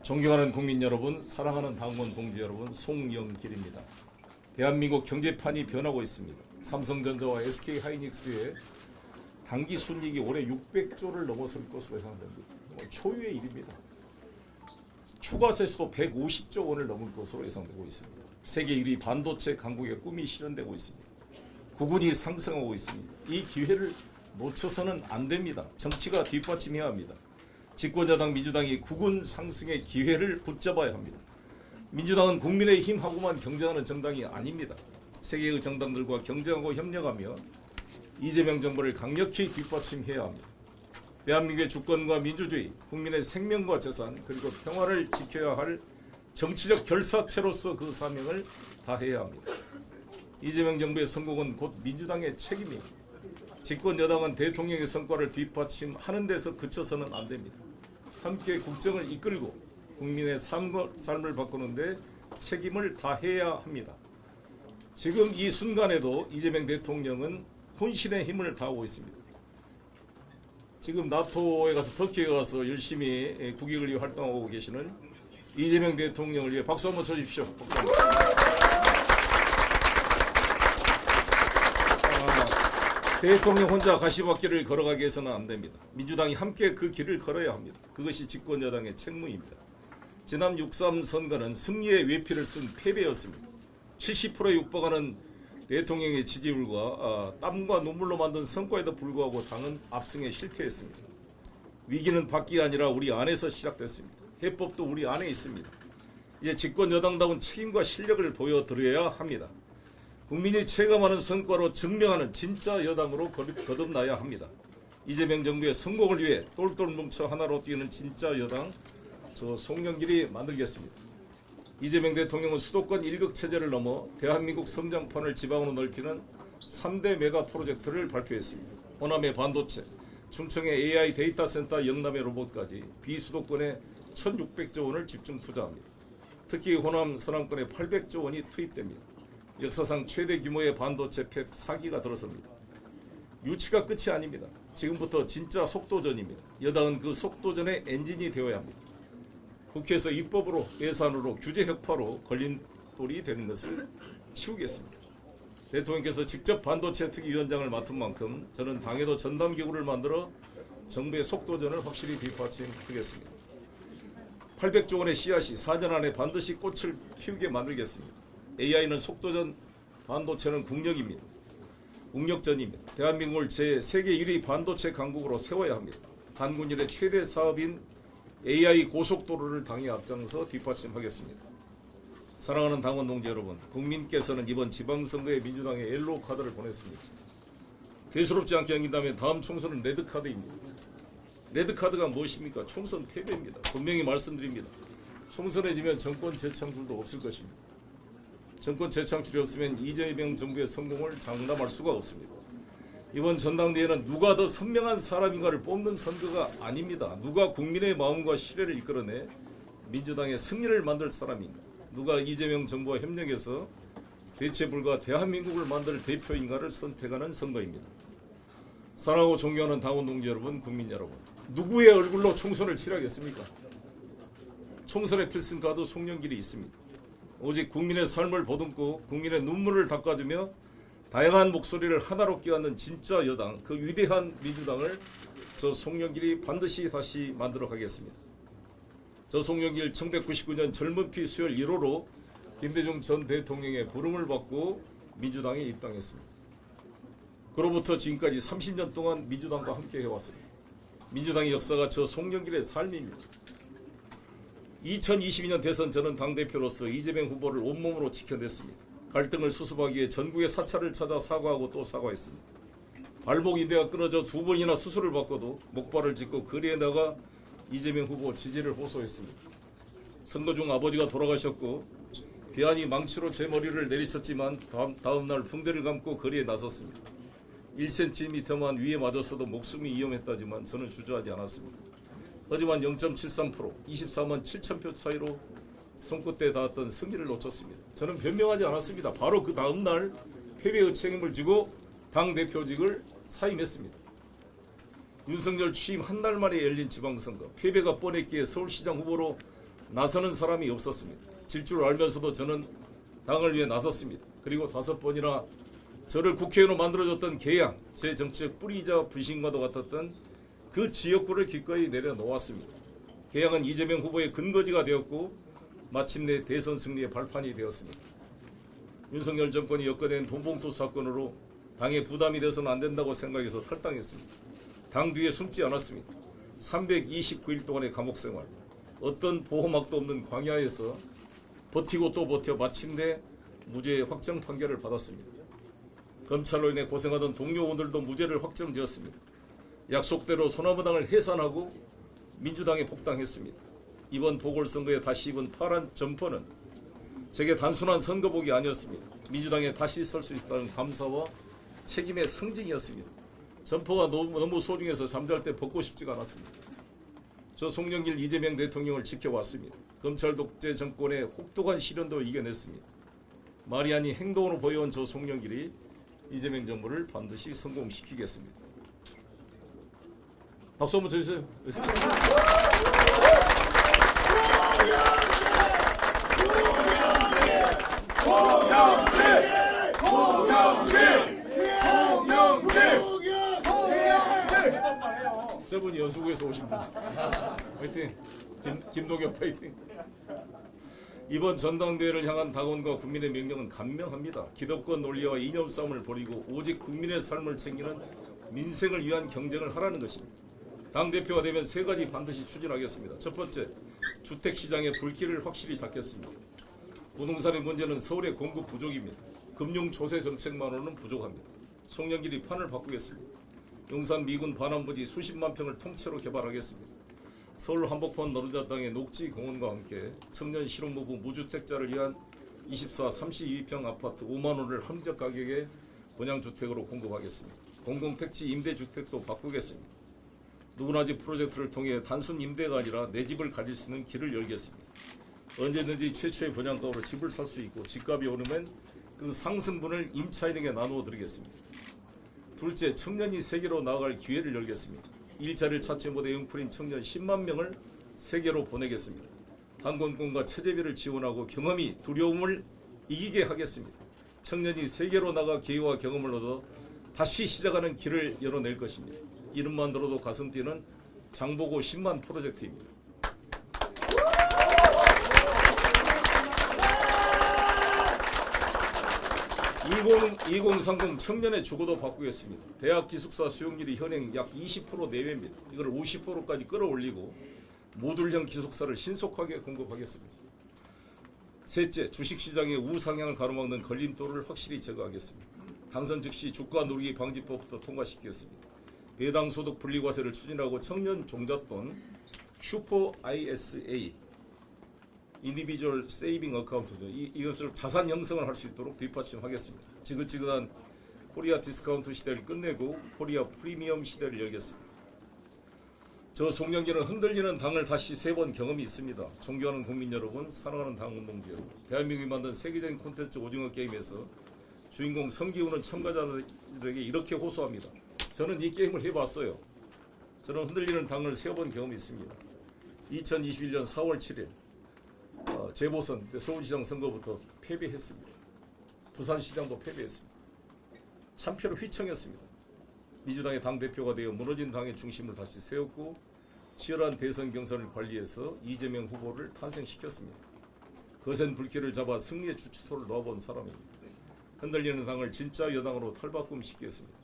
존경하는 국민 여러분, 사랑하는 당원 동지 여러분, 송영길입니다. 대한민국 경제판이 변하고 있습니다. 삼성전자와 SK하이닉스의 단기 순이익이 올해 600조를 넘어설 것으로 예상됩니다. 초유의 일입니다. 초과세수도 150조 원을 넘을 것으로 예상되고 있습니다. 세계 1위 반도체 강국의 꿈이 실현되고 있습니다. 국운이 상승하고 있습니다. 이 기회를 놓쳐서는 안 됩니다. 정치가 뒷받침해야 합니다. 집권여당 민주당이 국운 상승의 기회를 붙잡아야 합니다. 민주당은 국민의힘하고만 경쟁하는 정당이 아닙니다. 세계의 정당들과 경쟁하고 협력하며 이재명 정부를 강력히 뒷받침해야 합니다. 대한민국의 주권과 민주주의, 국민의 생명과 재산 그리고 평화를 지켜야 할 정치적 결사체로서 그 사명을 다해야 합니다. 이재명 정부의 성공은 곧 민주당의 책임입니다. 집권 여당은 대통령의 성과를 뒷받침하는 데서 그쳐서는 안 됩니다. 함께 국정을 이끌고 국민의 삶을 바꾸는데 책임을 다해야 합니다. 지금 이 순간에도 이재명 대통령은 혼신의 힘을 다하고 있습니다. 지금 나토에 가서 터키에 가서 열심히 국익을 위해 활동하고 계시는 이재명 대통령을 위해 박수 한번 쳐주십시오. 대통령 혼자 가시밭길을 걸어가게 해서는 안 됩니다. 민주당이 함께 그 길을 걸어야 합니다. 그것이 집권 여당의 책무입니다. 지난 6.3 선거는 승리의 외피를 쓴 패배였습니다. 70%에 육박하는 대통령의 지지율과 땀과 눈물로 만든 성과에도 불구하고 당은 압승에 실패했습니다. 위기는 밖이 아니라 우리 안에서 시작됐습니다. 해법도 우리 안에 있습니다. 이제 집권 여당다운 책임과 실력을 보여드려야 합니다. 국민이 체감하는 성과로 증명하는 진짜 여당으로 거듭나야 합니다. 이재명 정부의 성공을 위해 똘똘 뭉쳐 하나로 뛰는 진짜 여당, 저 송영길이 만들겠습니다. 이재명 대통령은 수도권 1극 체제를 넘어 대한민국 성장판을 지방으로 넓히는 3대 메가 프로젝트를 발표했습니다. 호남의 반도체, 충청의 AI 데이터 센터, 영남의 로봇까지 비수도권에 1,600조 원을 집중 투자합니다. 특히 호남 서남권에 800조 원이 투입됩니다. 역사상 최대 규모의 반도체 팹 4기가 들어섭니다. 유치가 끝이 아닙니다. 지금부터 진짜 속도전입니다. 여당은 그 속도전의 엔진이 되어야 합니다. 국회에서 입법으로, 예산으로, 규제 혁파로 걸림돌이 되는 것을 치우겠습니다. 대통령께서 직접 반도체 특위위원장을 맡은 만큼 저는 당에도 전담기구를 만들어 정부의 속도전을 확실히 뒷받침하겠습니다. 800조 원의 씨앗이 4년 안에 반드시 꽃을 피우게 만들겠습니다. AI는 속도전, 반도체는 국력입니다. 국력전입니다. 대한민국을 세계 1위 반도체 강국으로 세워야 합니다. 한국인의 최대 사업인 AI 고속도로를 당에 앞장서 뒷받침하겠습니다. 사랑하는 당원 동지 여러분, 국민께서는 이번 지방선거에 민주당에 옐로우 카드를 보냈습니다. 대수롭지 않게 여긴다면 다음 총선은 레드카드입니다. 레드카드가 무엇입니까? 총선 패배입니다. 분명히 말씀드립니다. 총선에 지면 정권 재창출도 없을 것입니다. 정권 재창출이 없으면 이재명 정부의 성공을 장담할 수가 없습니다. 이번 전당대회는 누가 더 선명한 사람인가를 뽑는 선거가 아닙니다. 누가 국민의 마음과 신뢰를 이끌어내 민주당의 승리를 만들 사람인가, 누가 이재명 정부와 협력해서 대체 불가 대한민국을 만들 대표인가를 선택하는 선거입니다. 사랑하고 존경하는 당원 동지 여러분, 국민 여러분, 누구의 얼굴로 총선을 치르겠습니까? 총선의 필승카드 송영길이 있습니다. 오직 국민의 삶을 보듬고 국민의 눈물을 닦아주며 다양한 목소리를 하나로 끼얹는 진짜 여당, 그 위대한 민주당을 저 송영길이 반드시 다시 만들어 가겠습니다. 저 송영길 1999년 젊은 피 수혈 1호로 김대중 전 대통령의 부름을 받고 민주당에 입당했습니다. 그로부터 지금까지 30년 동안 민주당과 함께 해왔습니다. 민주당의 역사가 저 송영길의 삶입니다. 2022년 대선 저는 당대표로서 이재명 후보를 온몸으로 지켜냈습니다. 갈등을 수습하기 위해 전국의 사찰을 찾아 사과하고 또 사과했습니다. 발목 인대가 끊어져 2번이나 수술을 받고도 목발을 짚고 거리에 나가 이재명 후보 지지를 호소했습니다. 선거 중 아버지가 돌아가셨고 괴한이 망치로 제 머리를 내리쳤지만 다음 날 붕대를 감고 거리에 나섰습니다. 1cm만 위에 맞았어도 목숨이 위험했다지만 저는 주저하지 않았습니다. 하지만 0.73%, 24만 7천 표 차이로 손끝에 닿았던 승리를 놓쳤습니다. 저는 변명하지 않았습니다. 바로 그 다음 날 패배의 책임을 지고 당대표직을 사임했습니다. 윤석열 취임 한 달 만에 열린 지방선거, 패배가 뻔했기에 서울시장 후보로 나서는 사람이 없었습니다. 질 줄 알면서도 저는 당을 위해 나섰습니다. 그리고 5번이나 저를 국회의원으로 만들어줬던 개양, 제 정치적 뿌리이자 불신과도 같았던 그 지역구를 기꺼이 내려놓았습니다. 개양은 이재명 후보의 근거지가 되었고 마침내 대선 승리의 발판이 되었습니다. 윤석열 정권이 엮어낸 돈봉투 사건으로 당에 부담이 돼서는 안 된다고 생각해서 탈당했습니다. 당 뒤에 숨지 않았습니다. 329일 동안의 감옥 생활, 어떤 보호막도 없는 광야에서 버티고 또 버텨 마침내 무죄 확정 판결을 받았습니다. 검찰로 인해 고생하던 동료 의원들도 무죄를 확정지었습니다. 약속대로 소나무당을 해산하고 민주당에 복당했습니다. 이번 보궐선거에 다시 입은 파란 점퍼는 제게 단순한 선거복이 아니었습니다. 민주당에 다시 설 수 있다는 감사와 책임의 상징이었습니다. 점퍼가 너무 소중해서 잠잘 때 벗고 싶지가 않았습니다. 저 송영길 이재명 대통령을 지켜왔습니다. 검찰 독재 정권의 혹독한 시련도 이겨냈습니다. 말이 아닌 행동으로 보여온 저 송영길이 이재명 정부를 반드시 성공시키겠습니다. 박수 한번 쳐주세요. 저분이 연수구에서 오신 분. 파이팅. 김동엽 파이팅. 이번 전당대회를 향한 당원과 국민의 명령은 간명합니다. 기득권 논리와 이념 싸움을 벌이고 오직 국민의 삶을 챙기는 민생을 위한 경쟁을 하라는 것입니다. 당대표가 되면 3가지 반드시 추진하겠습니다. 첫 번째, 주택시장의 불길을 확실히 잡겠습니다. 부동산의 문제는 서울의 공급 부족입니다. 금융조세 정책만으로는 부족합니다. 송영길이 판을 바꾸겠습니다. 용산 미군 반환부지 수십만 평을 통째로 개발하겠습니다. 서울 한복판 노른자 땅의 녹지공원과 함께 청년 실업무부 무주택자를 위한 24, 32평 아파트 5만 원을 합리적 가격에 분양주택으로 공급하겠습니다. 공공택지 임대주택도 바꾸겠습니다. 누구나 집 프로젝트를 통해 단순 임대가 아니라 내 집을 가질 수 있는 길을 열겠습니다. 언제든지 최초의 분양가로 집을 살 수 있고 집값이 오르면 그 상승분을 임차인에게 나누어 드리겠습니다. 둘째, 청년이 세계로 나아갈 기회를 열겠습니다. 일자리를 찾지 못해 영풀인 청년 10만 명을 세계로 보내겠습니다. 항공권과 체재비를 지원하고 경험이 두려움을 이기게 하겠습니다. 청년이 세계로 나가 기회와 경험을 얻어 다시 시작하는 길을 열어낼 것입니다. 이름만 들어도 가슴 뛰는 장보고 10만 프로젝트입니다. 2030 청년의 주거도 바꾸겠습니다. 대학 기숙사 수용률이 현행 약 20% 내외입니다. 이걸 50%까지 끌어올리고 모듈형 기숙사를 신속하게 공급하겠습니다. 셋째, 주식시장의 우상향을 가로막는 걸림돌을 확실히 제거하겠습니다. 당선 즉시 주가 누르기 방지법부터 통과시키겠습니다. 배당소득 분리과세를 추진하고 청년 종잣돈 슈퍼 ISA 인디비주얼 세이빙 어카운트죠. 이것을 자산 형성을 할 수 있도록 뒷받침하겠습니다. 지긋지긋한 코리아 디스카운트 시대를 끝내고 코리아 프리미엄 시대를 열겠습니다. 저 송영길은 흔들리는 당을 다시 3번 경험이 있습니다. 존경하는 국민 여러분, 사랑하는 당운동지 여러분, 대한민국이 만든 세계적인 콘텐츠 오징어 게임에서 주인공 성기훈은 참가자들에게 이렇게 호소합니다. 저는 이 게임을 해봤어요. 저는 흔들리는 당을 3번 경험이 있습니다. 2021년 4월 7일 재보선 서울시장 선거부터 패배했습니다. 부산시장도 패배했습니다. 참패로 휘청했습니다. 민주당의 당대표가 되어 무너진 당의 중심을 다시 세웠고 치열한 대선 경선을 관리해서 이재명 후보를 탄생시켰습니다. 거센 불길을 잡아 승리의 주춧돌을 놓아본 사람입니다. 흔들리는 당을 진짜 여당으로 탈바꿈시키겠습니다.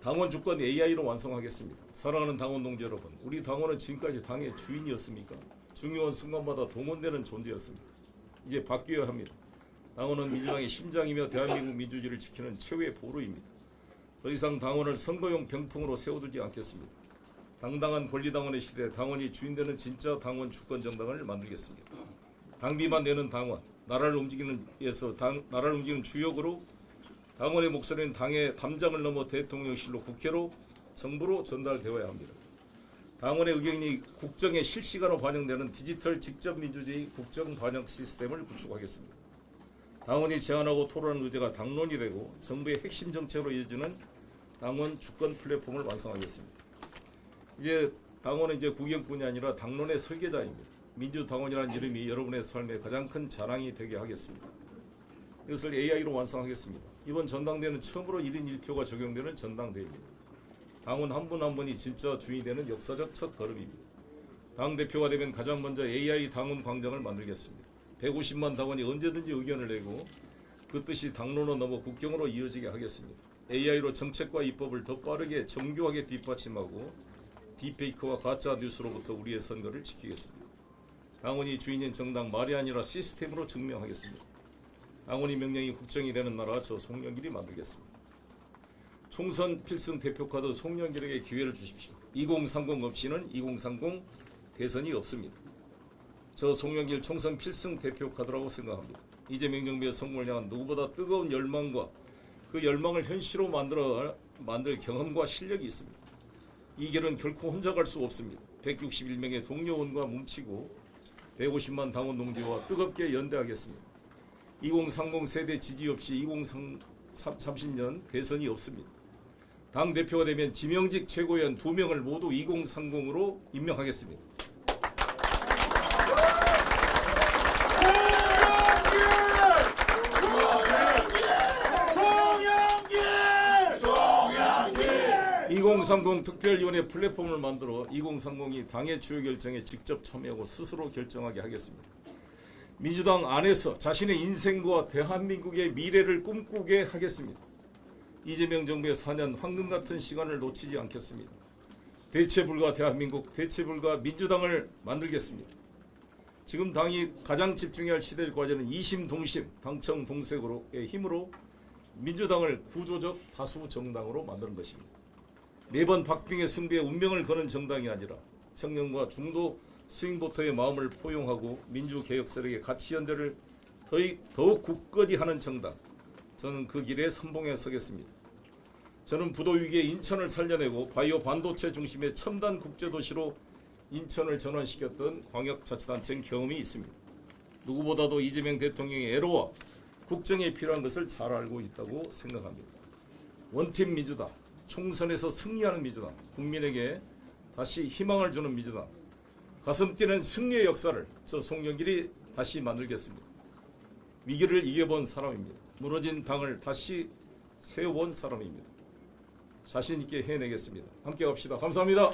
당원 주권 AI로 완성하겠습니다. 사랑하는 당원 동지 여러분, 우리 당원은 지금까지 당의 주인이었습니까? 중요한 순간마다 동원되는 존재였습니다. 이제 바뀌어야 합니다. 당원은 민주당의 심장이며 대한민국 민주주의를 지키는 최후의 보루입니다. 더 이상 당원을 선거용 병풍으로 세워두지 않겠습니다. 당당한 권리당원의 시대, 당원이 주인되는 진짜 당원 주권정당을 만들겠습니다. 당비만 내는 당원, 나라를 움직이는 주역으로 당원의 목소리는 당의 담장을 넘어 대통령실로 국회로 정부로 전달되어야 합니다. 당원의 의견이 국정에 실시간으로 반영되는 디지털 직접 민주주의 국정 반영 시스템을 구축하겠습니다. 당원이 제안하고 토론하는 의제가 당론이 되고 정부의 핵심 정책으로 이어지는 당원 주권 플랫폼을 완성하겠습니다. 이제 당원은 이제 국영꾼이 아니라 당론의 설계자입니다. 민주당원이라는 이름이 여러분의 삶의 가장 큰 자랑이 되게 하겠습니다. 이것을 AI로 완성하겠습니다. 이번 전당대회는 처음으로 1인 1표가 적용되는 전당대회입니다. 당원 한 분 한 분이 진짜 주인이 되는 역사적 첫 걸음입니다. 당대표가 되면 가장 먼저 AI 당원 광장을 만들겠습니다. 150만 당원이 언제든지 의견을 내고 그 뜻이 당론으로 넘어 국경으로 이어지게 하겠습니다. AI로 정책과 입법을 더 빠르게 정교하게 뒷받침하고 딥페이크와 가짜 뉴스로부터 우리의 선거를 지키겠습니다. 당원이 주인인 정당 말이 아니라 시스템으로 증명하겠습니다. 당원이 명령이 국정이 되는 나라 저 송영길이 만들겠습니다. 총선 필승 대표카드 송영길에게 기회를 주십시오. 2030 없이는 2030 대선이 없습니다. 저 송영길 총선 필승 대표카드라고 생각합니다. 이재명 정부의 성공을 향한 누구보다 뜨거운 열망과 그 열망을 현실로 만들 경험과 실력이 있습니다. 이 길은 결코 혼자 갈 수 없습니다. 161명의 동료원과 뭉치고 150만 당원 동지와 뜨겁게 연대하겠습니다. 2030 세대 지지 없이 2030년 대선이 없습니다. 당대표가 되면 지명직 최고위원 2명을 모두 2030으로 임명하겠습니다. (2030) 특별위원회 플랫폼을 만들어 2030이 당의 주요 결정에 직접 참여하고 스스로 결정하게 하겠습니다. 민주당 안에서 자신의 인생과 대한민국의 미래를 꿈꾸게 하겠습니다. 이재명 정부의 4년 황금 같은 시간을 놓치지 않겠습니다. 대체불가 대한민국, 대체불가 민주당을 만들겠습니다. 지금 당이 가장 집중해야 할 시대 과제는 이심동심, 당청동색으로의 힘으로 민주당을 구조적 다수 정당으로 만드는 것입니다. 매번 박빙의 승부에 운명을 거는 정당이 아니라 청년과 중도 스윙보터의 마음을 포용하고 민주개혁 세력의 가치연대를 더욱 굳건히 하는 정당. 저는 그 길에 선봉에 서겠습니다. 저는 부도위기의 인천을 살려내고 바이오 반도체 중심의 첨단 국제도시로 인천을 전환시켰던 광역자치단체인 경험이 있습니다. 누구보다도 이재명 대통령의 애로와 국정에 필요한 것을 잘 알고 있다고 생각합니다. 원팀 민주당, 총선에서 승리하는 민주당, 국민에게 다시 희망을 주는 민주당, 가슴 뛰는 승리의 역사를 저 송영길이 다시 만들겠습니다. 위기를 이겨본 사람입니다. 무너진 당을 다시 세워본 사람입니다. 자신 있게 해내겠습니다. 함께 갑시다. 감사합니다.